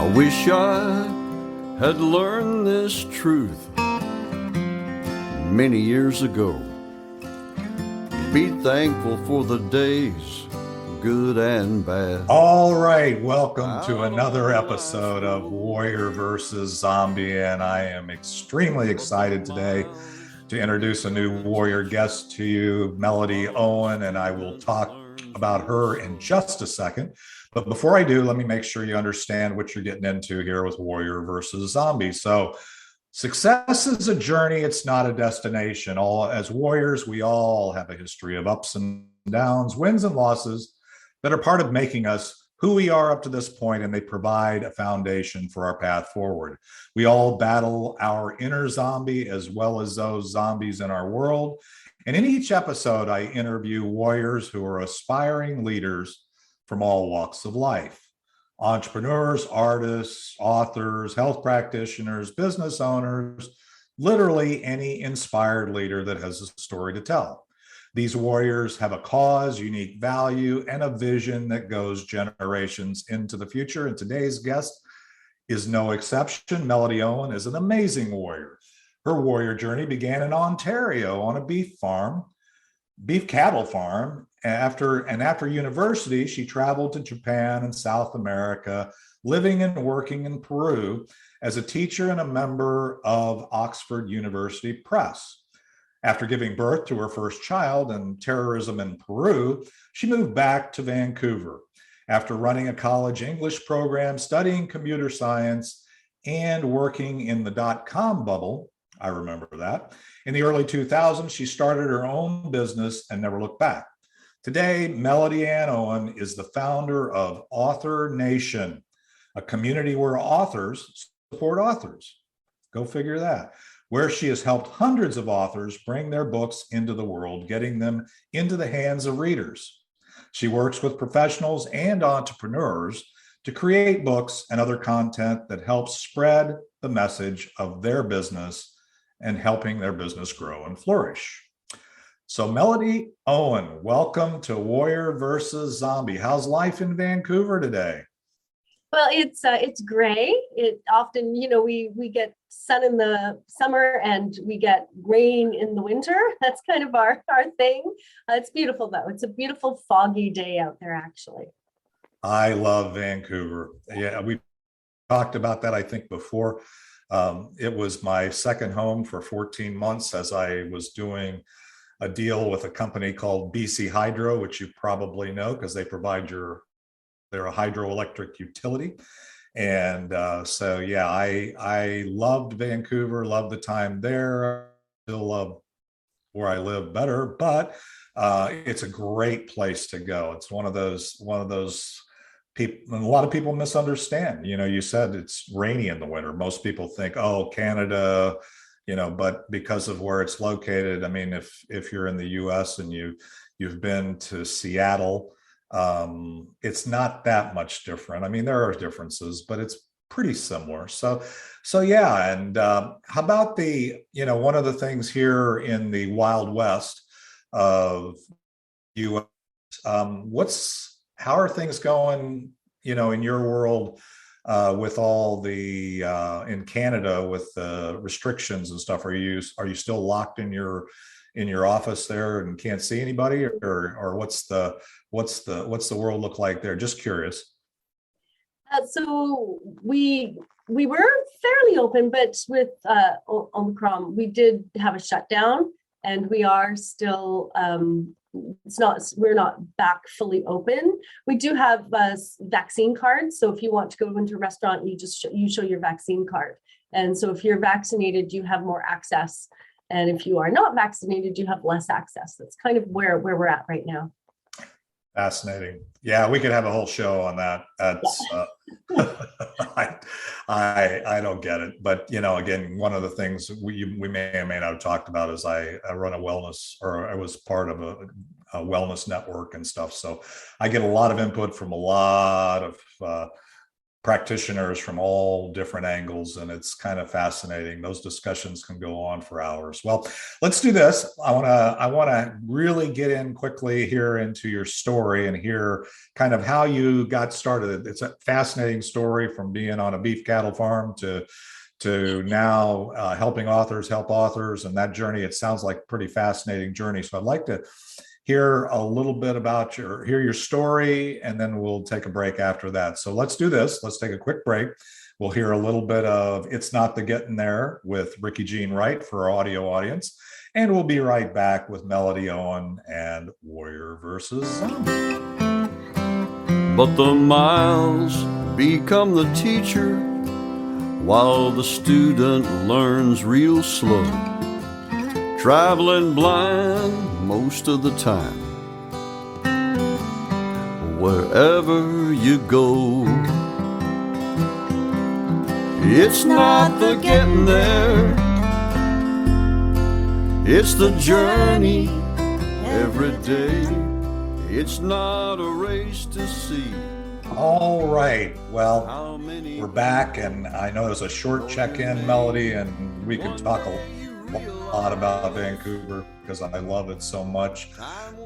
I wish I had learned this truth many years ago. Be thankful for the days, good and bad. All right, welcome to another episode of Warrior versus Zombie, and I am extremely excited today to introduce a new warrior guest to you, Melody Owen, and I will talk about her in just a second. But before I do, let me make sure you understand what you're getting into here with Warrior versus Zombie. So success is a journey, it's not a destination. As warriors, we all have a history of ups and downs, wins and losses that are part of making us who we are up to this point, and they provide a foundation for our path forward. We all battle our inner zombie as well as those zombies in our world. And in each episode, I interview warriors who are aspiring leaders from all walks of life: entrepreneurs, artists, authors, health practitioners, business owners, literally any inspired leader that has a story to tell. These warriors have a cause, unique value, and a vision that goes generations into the future. And today's guest is no exception. Melody Owen is an amazing warrior. Her warrior journey began in Ontario on a beef cattle farm. After university, she traveled to Japan and South America, living and working in Peru as a teacher and a member of Oxford University Press. After giving birth to her first child and terrorism in Peru, she moved back to Vancouver. After running a college English program, studying computer science, and working in the dot-com bubble, I remember that, in the early 2000s, she started her own business and never looked back. Today, Melody Ann Owen is the founder of Author Nation, a community where authors support authors. Go figure that. Where she has helped hundreds of authors bring their books into the world, getting them into the hands of readers. She works with professionals and entrepreneurs to create books and other content that helps spread the message of their business and helping their business grow and flourish. So Melody Owen, welcome to Warrior versus Zombie. How's life in Vancouver today? Well, it's gray. It often, we get sun in the summer and we get rain in the winter. That's kind of our thing. It's beautiful though. It's a beautiful foggy day out there, actually. I love Vancouver. Yeah, we talked about that, I think, before. It was my second home for 14 months as I was doing a deal with a company called BC Hydro, which you probably know because they're a hydroelectric utility. And so, yeah, I loved Vancouver, loved the time there. Still love where I live better, but it's a great place to go. It's one of those people, and a lot of people misunderstand. You said it's rainy in the winter. Most people think, oh, Canada, but because of where it's located, I mean, if you're in the US and you've been to Seattle, it's not that much different. I mean, there are differences, but it's pretty similar. So yeah. And how about one of the things here in the Wild West of US, how are things going, in your world, with all the in Canada with the restrictions and stuff? Are you still locked in your office there and can't see anybody, or what's the world look like there? Just curious. So we were fairly open, but with Omicron, we did have a shutdown, and we are still. We're not back fully open. We do have vaccine cards. So if you want to go into a restaurant, you show your vaccine card. And so if you're vaccinated, you have more access. And if you are not vaccinated, you have less access. That's kind of where we're at right now. Fascinating. Yeah, we could have a whole show on that. That's I don't get it, but again, one of the things we may or may not have talked about is I run a wellness, or I was part of a wellness network and stuff. So I get a lot of input from a lot of practitioners from all different angles, and it's kind of fascinating. Those discussions can go on for hours. Well, let's do this. I want to really get in quickly here into your story and hear kind of how you got started. It's a fascinating story, from being on a beef cattle farm to now helping authors help authors, and that journey, it sounds like a pretty fascinating journey. So I'd like to hear a little bit about your story, and then we'll take a break after that. So let's do this. Let's take a quick break. We'll hear a little bit of It's Not the Getting There with Ricky Jean Wright for our audio audience. And we'll be right back with Melody Owen and Warrior versus Zombie. But the miles become the teacher while the student learns real slow, traveling blind most of the time. Wherever you go, it's not the getting there, it's the journey every day. It's not a race to see. All right. Well, we're back, and I know there's a short check-in, Melody, and we can talk a lot about Vancouver because I love it so much.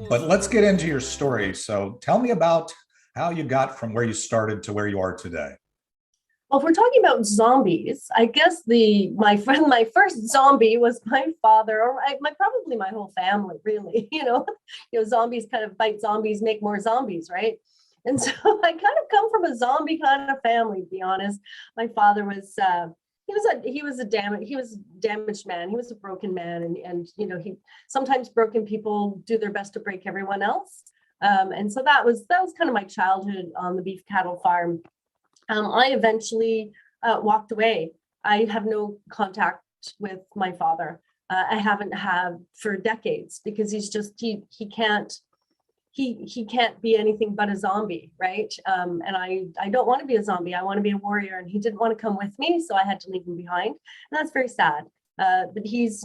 But let's get into your story. So tell me about how you got from where you started to where you are today. Well, if we're talking about zombies, I guess my first zombie was my father, or probably my whole family, really. Zombies kind of bite zombies, make more zombies, right? And so I kind of come from a zombie kind of family, to be honest. My father was he was a damaged man. He was a broken man, and he sometimes broken people do their best to break everyone else. And so that was kind of my childhood on the beef cattle farm. I eventually walked away. I have no contact with my father. I haven't had for decades, because he's just he can't be anything but a zombie, right? And I don't want to be a zombie. I want to be a warrior, and he didn't want to come with me, so I had to leave him behind, and that's very sad. But he's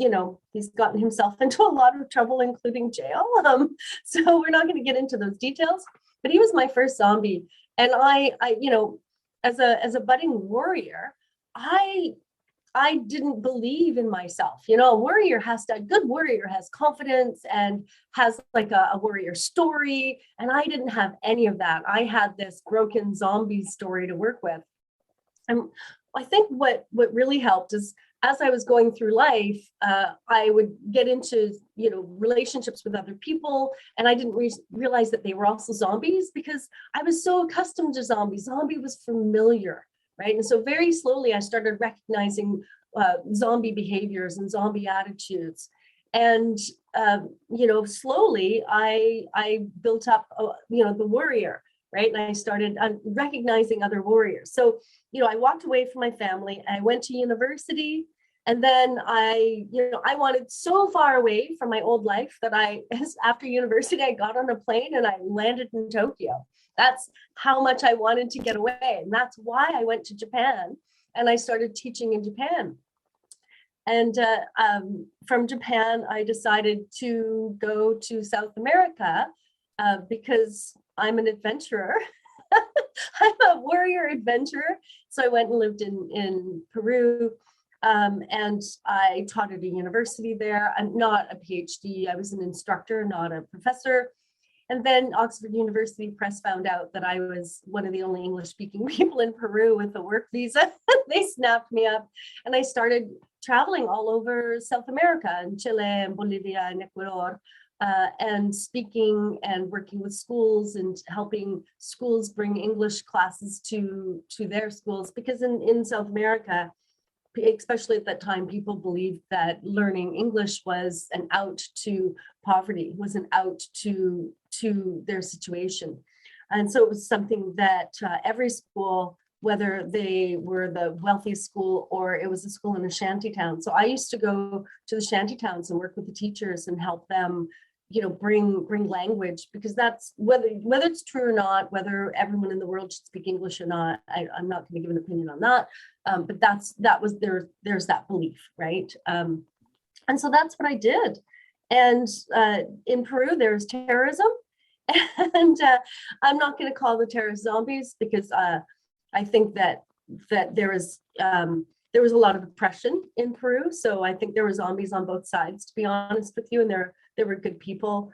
gotten himself into a lot of trouble, including jail. So we're not going to get into those details. But he was my first zombie, and I as a budding warrior, I didn't believe in myself. A good warrior has confidence and has like a warrior story. And I didn't have any of that. I had this broken zombie story to work with. And I think what really helped is, as I was going through life, I would get into, relationships with other people, and I didn't realize that they were also zombies, because I was so accustomed to zombies. Zombie was familiar, right? And so very slowly I started recognizing zombie behaviors and zombie attitudes. And, slowly I built up, the warrior, right? And I started recognizing other warriors. So, I walked away from my family. I went to university, and then I wanted so far away from my old life that after university, I got on a plane and I landed in Tokyo. That's how much I wanted to get away. And that's why I went to Japan, and I started teaching in Japan. And from Japan, I decided to go to South America because I'm an adventurer. I'm a warrior adventurer. So I went and lived in Peru, and I taught at a university there. I'm not a PhD. I was an instructor, not a professor. And then Oxford University Press found out that I was one of the only English-speaking people in Peru with a work visa. They snapped me up, and I started traveling all over South America, and Chile and Bolivia and Ecuador, and speaking and working with schools and helping schools bring English classes to their schools. Because in South America, especially at that time, people believed that learning English was an out to poverty, was an out to their situation. And so it was something that every school, whether they were the wealthiest school or it was a school in a shanty town. So I used to go to the shanty towns and work with the teachers and help them, bring language, because that's whether it's true or not, whether everyone in the world should speak English or not. I'm not going to give an opinion on that. But there's that belief, right? And so that's what I did. And in Peru, there's terrorism. And I'm not going to call the terrorists zombies, because I think that there was a lot of oppression in Peru. So I think there were zombies on both sides, to be honest with you. And there were good people.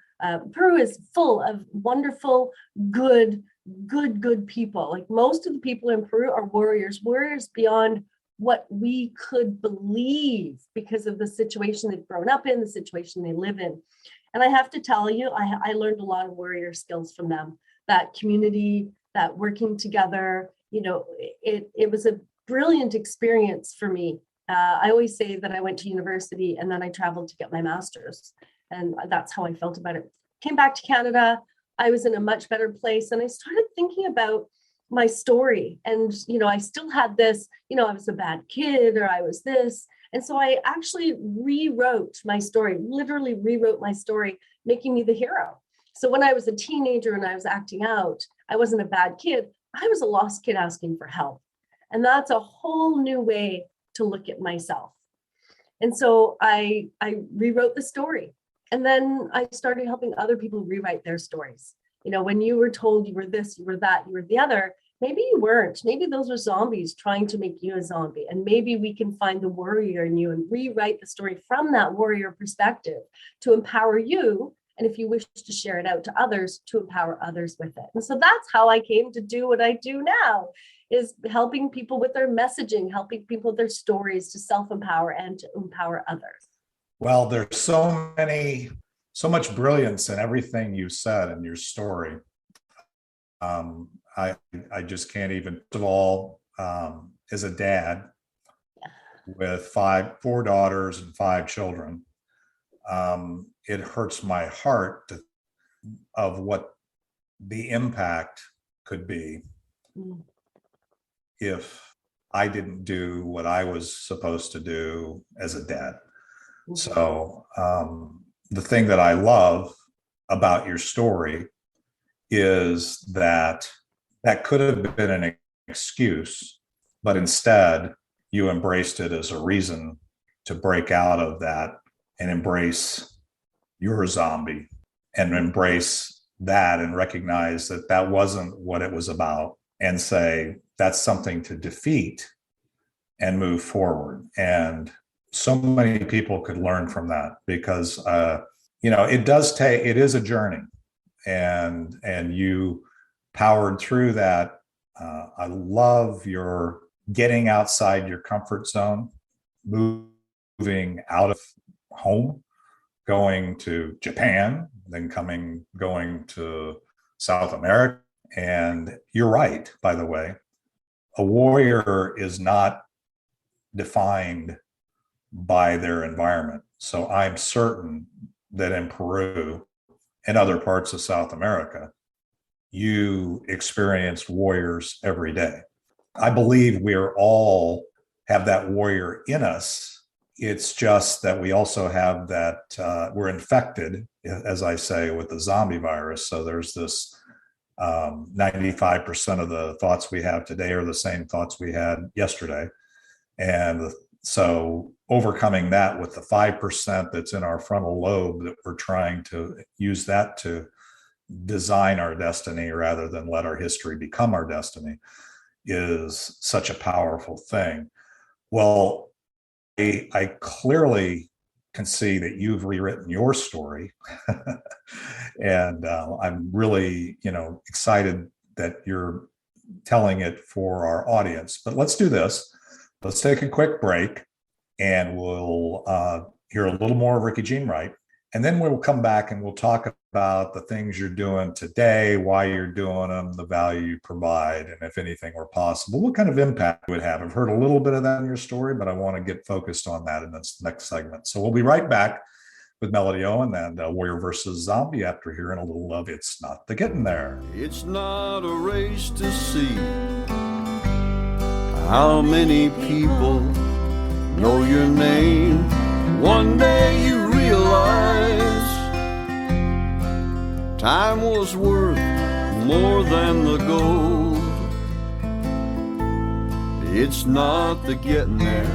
Peru is full of wonderful, good people. Like most of the people in Peru are warriors beyond what we could believe because of the situation they've grown up in, the situation they live in. And I have to tell you, I learned a lot of warrior skills from them. That community, that working together, it was a brilliant experience for me. I always say that I went to university and then I traveled to get my master's. And that's how I felt about it. Came back to Canada. I was in a much better place. And I started thinking about my story. And, I still had this, I was a bad kid or I was this. And so I actually rewrote my story, literally rewrote my story, making me the hero. So when I was a teenager and I was acting out, I wasn't a bad kid. I was a lost kid asking for help. And that's a whole new way to look at myself. And so I rewrote the story. And then I started helping other people rewrite their stories. When you were told you were this, you were that, you were the other, maybe you weren't. Maybe those were zombies trying to make you a zombie. And maybe we can find the warrior in you and rewrite the story from that warrior perspective to empower you. And if you wish to share it out to others, to empower others with it. And so that's how I came to do what I do now, is helping people with their messaging, helping people with their stories to self-empower and to empower others. Well, there's so much brilliance in everything you said in your story. I just can't even, first of all, as a dad with four daughters and 5 children, it hurts my heart of what the impact could be if I didn't do what I was supposed to do as a dad. So the thing that I love about your story is that could have been an excuse, but instead you embraced it as a reason to break out of that and embrace your zombie and embrace that and recognize that wasn't what it was about and say that's something to defeat and move forward. And so many people could learn from that because, it is a journey and you powered through that. I love your getting outside your comfort zone, moving out of home, going to Japan, then going to South America. And you're right, by the way, a warrior is not defined by their environment. So I'm certain that in Peru and other parts of South America, you experience warriors every day. I believe we all have that warrior in us. It's just that we also have that we're infected, as I say, with the zombie virus. So there's this 95% of the thoughts we have today are the same thoughts we had yesterday. And so overcoming that with the 5% that's in our frontal lobe, that we're trying to use that to design our destiny rather than let our history become our destiny, is such a powerful thing. Well, I clearly can see that you've rewritten your story. And I'm really, excited that you're telling it for our audience. But let's do this. Let's take a quick break and we'll hear a little more of Ricky Jean Wright. And then we'll come back and we'll talk about the things you're doing today, why you're doing them, the value you provide, and if anything were possible, what kind of impact it would have. I've heard a little bit of that in your story, but I want to get focused on that in this next segment. So we'll be right back with Melody Owen and Warrior versus Zombie after hearing a little of It's Not the Getting There. It's not a race to see how many people know your name. One day you realize time was worth more than the gold. It's not the getting there.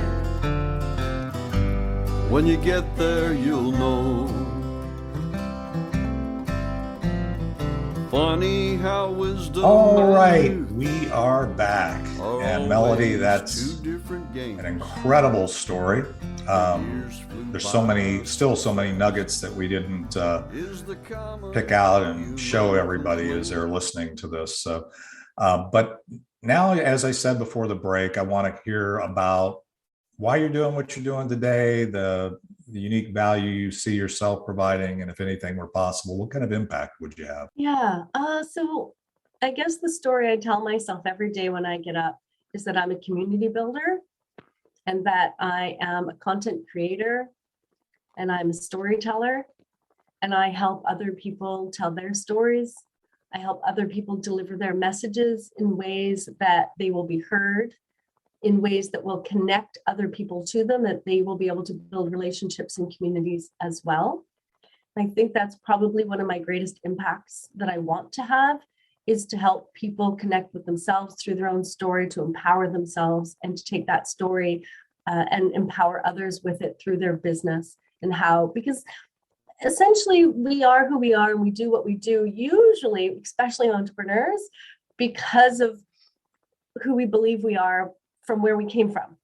When you get there, you'll know. Funny how wisdom. All right, we are back. And Melody, that's two different games. an incredible story. There's still so many nuggets that we didn't pick out and show everybody as they're listening to this. So, but now, as I said before the break, I want to hear about why you're doing what you're doing today, the unique value you see yourself providing, and if anything were possible, what kind of impact would you have? Yeah. So I guess the story I tell myself every day when I get up is that I'm a community builder and that I am a content creator and I'm a storyteller and I help other people tell their stories. I help other people deliver their messages in ways that they will be heard, in ways that will connect other people to them, that they will be able to build relationships and communities as well. I think that's probably one of my greatest impacts that I want to have, is to help people connect with themselves through their own story, to empower themselves and to take that story and empower others with it through their business and how, because essentially we are who we are and we do what we do, usually, especially entrepreneurs, because of who we believe we are from where we came from.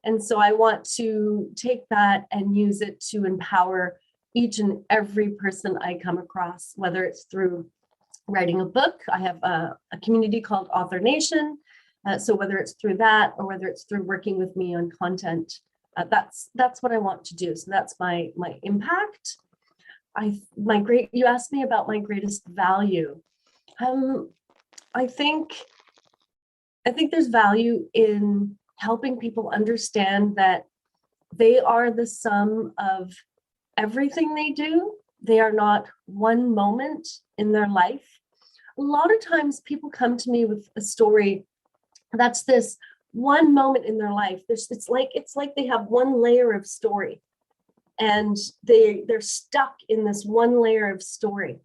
And so I want to take that and use it to empower each and every person I come across, whether it's through writing a book. I have a community called Author Nation. So whether it's through that or whether it's through working with me on content, that's what I want to do. So that's my impact. You asked me about my greatest value. I think there's value in helping people understand that they are the sum of everything they do. They are not one moment in their life. A lot of times people come to me with a story that's this one moment in their life. It's like they have one layer of story and they're stuck in this one layer of story.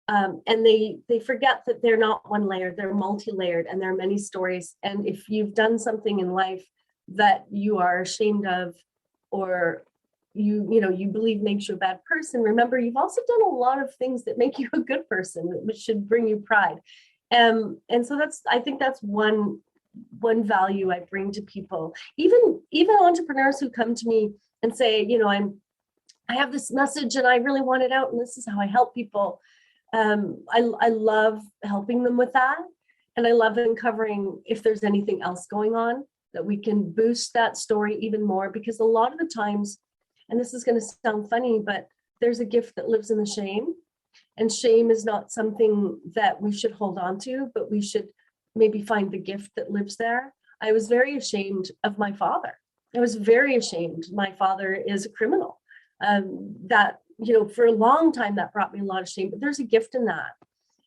And they forget that they're not one layer, they're multi-layered and there are many stories. And if you've done something in life that you are ashamed of, or you believe makes you a bad person, remember you've also done a lot of things that make you a good person, which should bring you pride. And so I think that's one value I bring to people. Even entrepreneurs who come to me and say, I have this message and I really want it out, and this is how I help people. I love helping them with that. And I love uncovering if there's anything else going on that we can boost that story even more, because a lot of the times, and this is going to sound funny, but there's a gift that lives in the shame, and shame is not something that we should hold on to, but we should maybe find the gift that lives there. I was very ashamed of my father. I was very ashamed. My father is a criminal. For a long time that brought me a lot of shame, but there's a gift in that.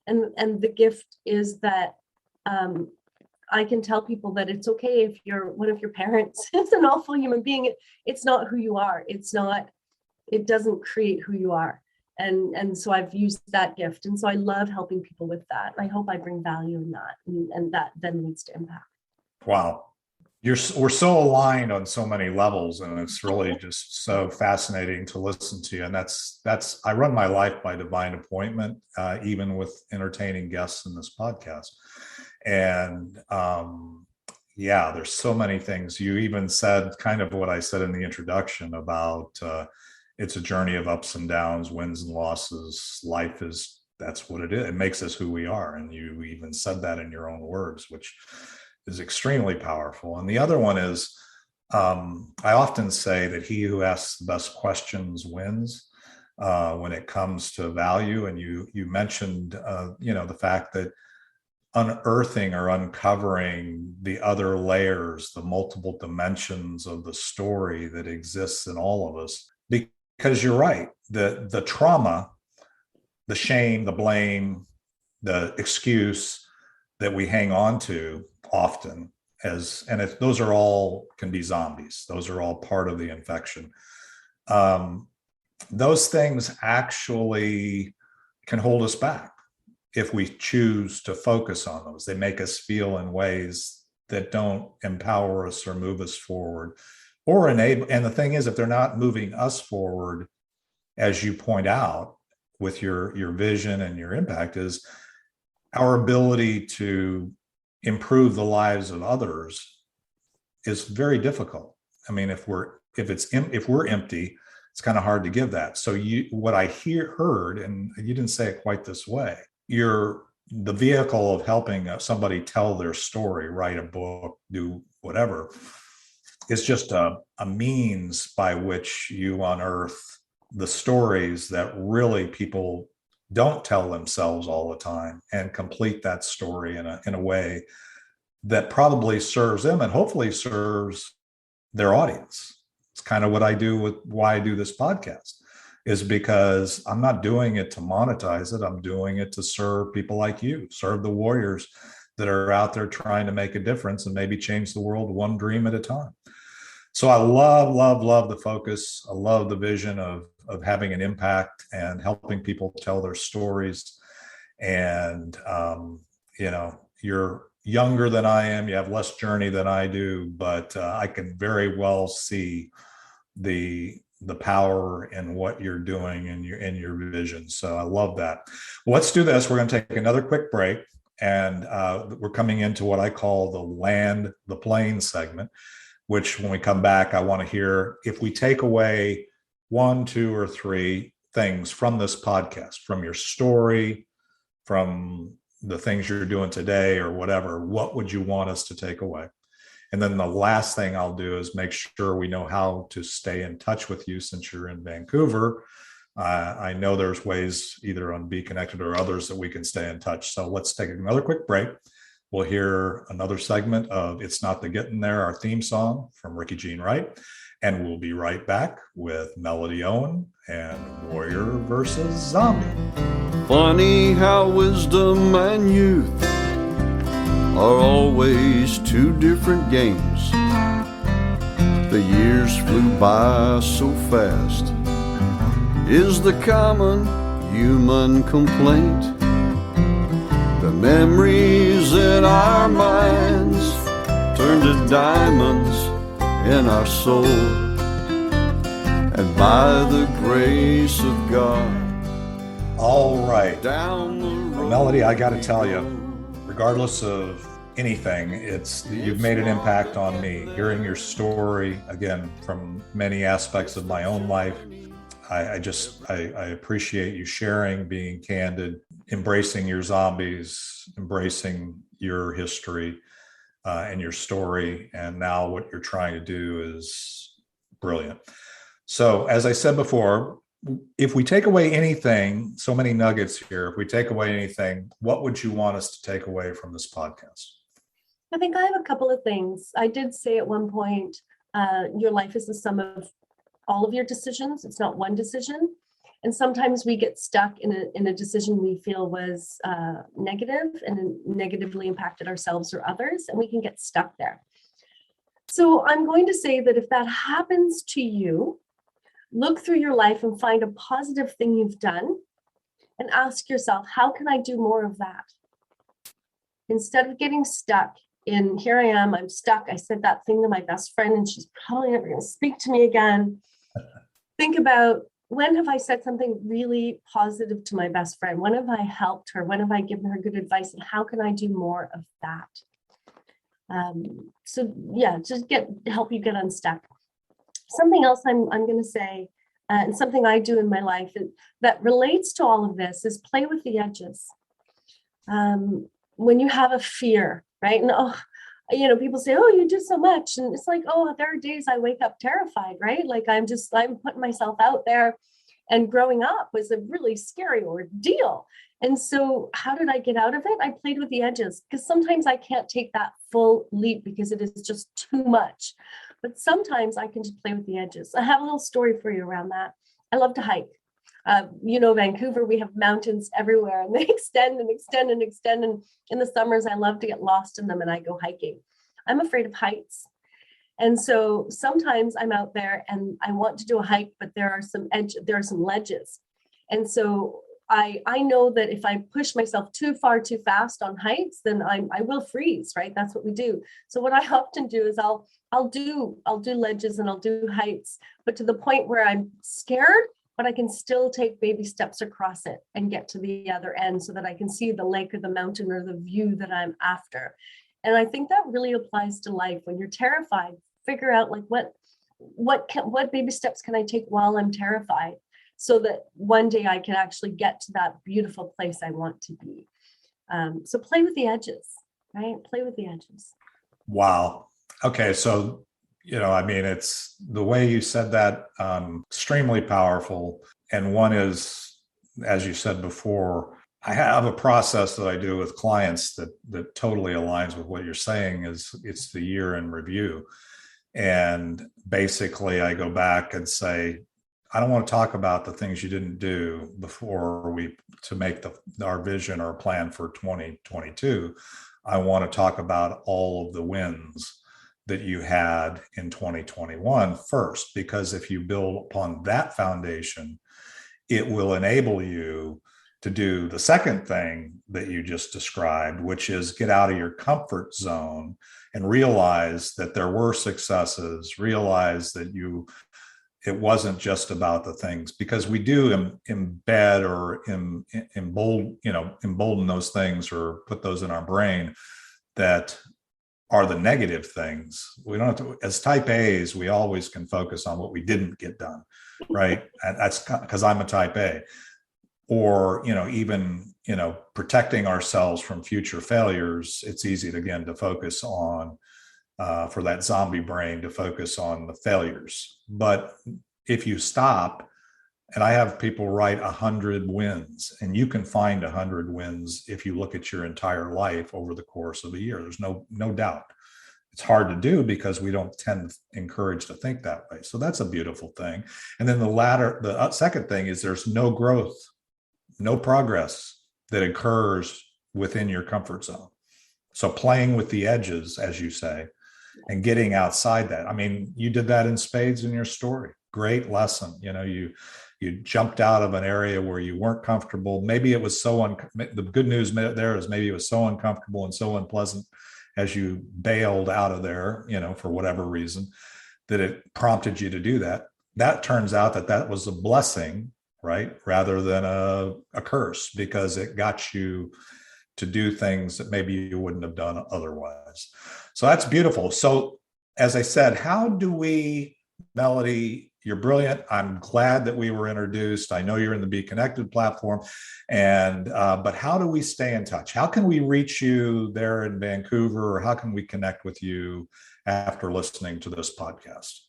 And the gift is that I can tell people that it's okay if one of your parents is an awful human being. It's not who you are. It doesn't create who you are. And so I've used that gift. And so I love helping people with that. I hope I bring value in that, and that then leads to impact. Wow. We're so aligned on so many levels, and it's really just so fascinating to listen to you. And that's I run my life by divine appointment, even with entertaining guests in this podcast. And there's so many things. You even said kind of what I said in the introduction about it's a journey of ups and downs, wins and losses. That's what it is. It makes us who we are. And you even said that in your own words, which is extremely powerful. And the other one is, I often say that he who asks the best questions wins when it comes to value. And you mentioned, the fact that unearthing or uncovering the other layers, the multiple dimensions of the story that exists in all of us. Because you're right, the trauma, the shame, the blame, the excuse that we hang on to often those are all can be zombies. Those are all part of the infection. Those things actually can hold us back if we choose to focus on those. They make us feel in ways that don't empower us or move us forward or enable. And the thing is, if they're not moving us forward, as you point out, with your vision and your impact is our ability to improve the lives of others is very difficult. I mean, if we're empty, it's kind of hard to give that. So what I heard, and you didn't say it quite this way, you're the vehicle of helping somebody tell their story, write a book, do whatever. It's just a means by which you unearth the stories that really people don't tell themselves all the time, and complete that story in a way that probably serves them and hopefully serves their audience. It's kind of what I do with why I do this podcast, is because I'm not doing it to monetize it. I'm doing it to serve people like you, serve the warriors that are out there trying to make a difference and maybe change the world one dream at a time. So I love the focus. I love the vision of having an impact and helping people tell their stories. And, you're younger than I am. You have less journey than I do, but I can very well see the power in what you're doing and your vision. So I love that. Let's do this. We're going to take another quick break, and we're coming into what I call the land the plane segment, which when we come back, I want to hear if we take away 1, 2, or 3 things from this podcast, from your story, from the things you're doing today or whatever, what would you want us to take away? And then the last thing I'll do is make sure we know how to stay in touch with you since you're in Vancouver. I know there's ways either on Be Connected or others that we can stay in touch. So let's take another quick break. We'll hear another segment of It's Not the Getting There, our theme song from Ricky Jean Wright. And we'll be right back with Melody Owen and Warrior versus Zombie. Funny how wisdom and youth are always 2 different games. The years flew by so fast is the common human complaint. The memories in our minds turn to diamonds in our soul, and by the grace of God. All right, Down the road, Melody, I got to tell you, regardless of anything, you've made an impact on me. Hearing your story, again, from many aspects of my own life, I appreciate you sharing, being candid, embracing your zombies, embracing your history and your story. And now what you're trying to do is brilliant. So as I said before, if we take away anything, so many nuggets here, if we take away anything, what would you want us to take away from this podcast? I think I have a couple of things. I did say at one point, your life is the sum of all of your decisions. It's not one decision. And sometimes we get stuck in a decision we feel was negative and negatively impacted ourselves or others, and we can get stuck there. So I'm going to say that if that happens to you, look through your life and find a positive thing you've done and ask yourself, how can I do more of that? Instead of getting stuck in, here I am, I'm stuck. I said that thing to my best friend and she's probably never going to speak to me again. Think about, when have I said something really positive to my best friend? When have I helped her? When have I given her good advice? And how can I do more of that? Just help you get unstuck. Something else I'm going to say, and something I do in my life that relates to all of this, is play with the edges. When you have a fear, right? And people say, oh, you do so much. And it's like, oh, there are days I wake up terrified, right? Like I'm putting myself out there. And growing up was a really scary ordeal. And so how did I get out of it? I played with the edges, because sometimes I can't take that full leap because it is just too much. But sometimes I can just play with the edges. I have a little story for you around that. I love to hike. Vancouver, we have mountains everywhere, and they extend and extend and extend. And in the summers, I love to get lost in them and I go hiking. I'm afraid of heights. And so sometimes I'm out there and I want to do a hike, but there are some ledges. And so I know that if I push myself too far, too fast on heights, then I will freeze, right? That's what we do. So what I often do is I'll do ledges and I'll do heights, but to the point where I'm scared, but I can still take baby steps across it and get to the other end so that I can see the lake or the mountain or the view that I'm after. And I think that really applies to life. When you're terrified, figure out like what baby steps can I take while I'm terrified, so that one day I can actually get to that beautiful place I want to be. So play with the edges, right? Play with the edges. Wow. Okay. So, it's the way you said that, extremely powerful. And one is, as you said before, I have a process that I do with clients that totally aligns with what you're saying. It's the year in review. And basically I go back and say, I don't want to talk about the things you didn't do to make our vision or plan for 2022. I want to talk about all of the wins that you had in 2021 first, because if you build upon that foundation, it will enable you to do the second thing that you just described, which is get out of your comfort zone and realize that there were successes, realize that it wasn't just about the things, because we do embed or embolden those things or put those in our brain that are the negative things. We don't have to, as type A's, we always can focus on what we didn't get done, right? And that's because I'm a type A. Or, even, protecting ourselves from future failures, it's easy to focus on, for that zombie brain to focus on the failures. But if you stop, and I have people write 100 wins, and you can find 100 wins if you look at your entire life over the course of a year. There's no doubt. It's hard to do because we don't tend to encourage to think that way. So that's a beautiful thing. And then the second thing is there's no growth, no progress that occurs within your comfort zone. So playing with the edges, as you say, and getting outside that. I mean, you did that in spades in your story. Great lesson. You jumped out of an area where you weren't comfortable. Maybe it was the good news there is maybe it was so uncomfortable and so unpleasant as you bailed out of there, for whatever reason, that it prompted you to do that. That turns out that was a blessing, right? Rather than a curse, because it got you to do things that maybe you wouldn't have done otherwise. So that's beautiful. So as I said, how do we, Melody, you're brilliant. I'm glad that we were introduced. I know you're in the Be Connected platform, but how do we stay in touch? How can we reach you there in Vancouver, or how can we connect with you after listening to this podcast?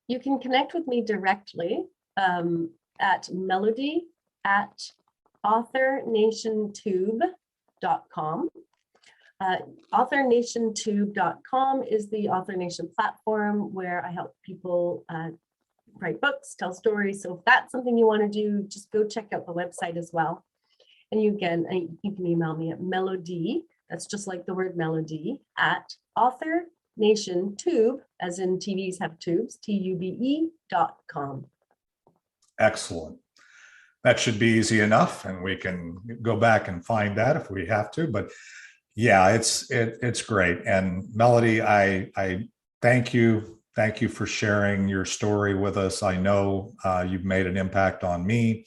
You can connect with me directly at melody@authornationtube.com. AuthorNationTube.com is the Author Nation platform where I help people write books, tell stories. So if that's something you want to do, just go check out the website as well. And you can email me at melody, that's just like the word melody, at AuthorNationTube, as in TVs have tubes, TUBE.com. Excellent. That should be easy enough, and we can go back and find that if we have to. But yeah, it's great. And Melody, I thank you. Thank you for sharing your story with us. I know you've made an impact on me,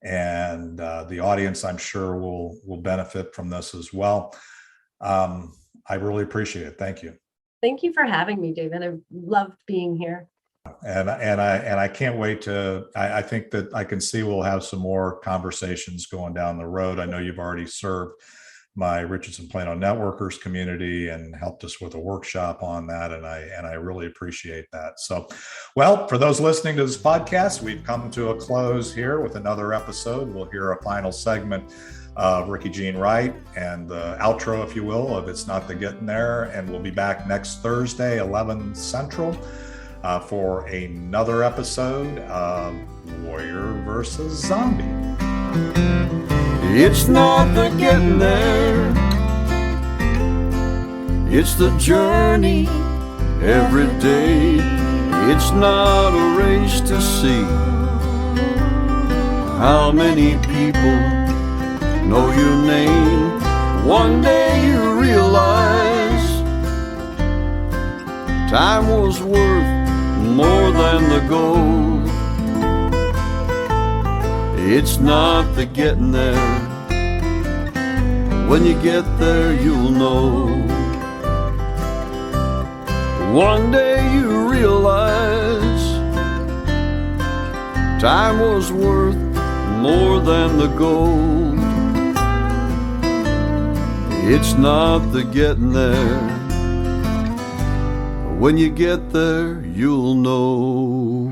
and the audience, I'm sure, will benefit from this as well. I really appreciate it. Thank you. Thank you for having me, David. I've loved being here. And I can't wait to. I think that I can see we'll have some more conversations going down the road. I know you've already served my Richardson Plano Networkers community and helped us with a workshop on that, and I really appreciate that. So, well, for those listening to this podcast, we've come to a close here with another episode. We'll hear a final segment of Ricky Jean Wright and the outro, if you will, of It's Not the Getting There, and we'll be back next Thursday, 11 Central, for another episode of Warrior versus Zombie. It's not the getting there, it's the journey every day. It's not a race to see how many people know your name. One day you realize time was worth more than the gold. It's not the getting there. When you get there, you'll know. One day you realize time was worth more than the gold. It's not the getting there. When you get there, you'll know.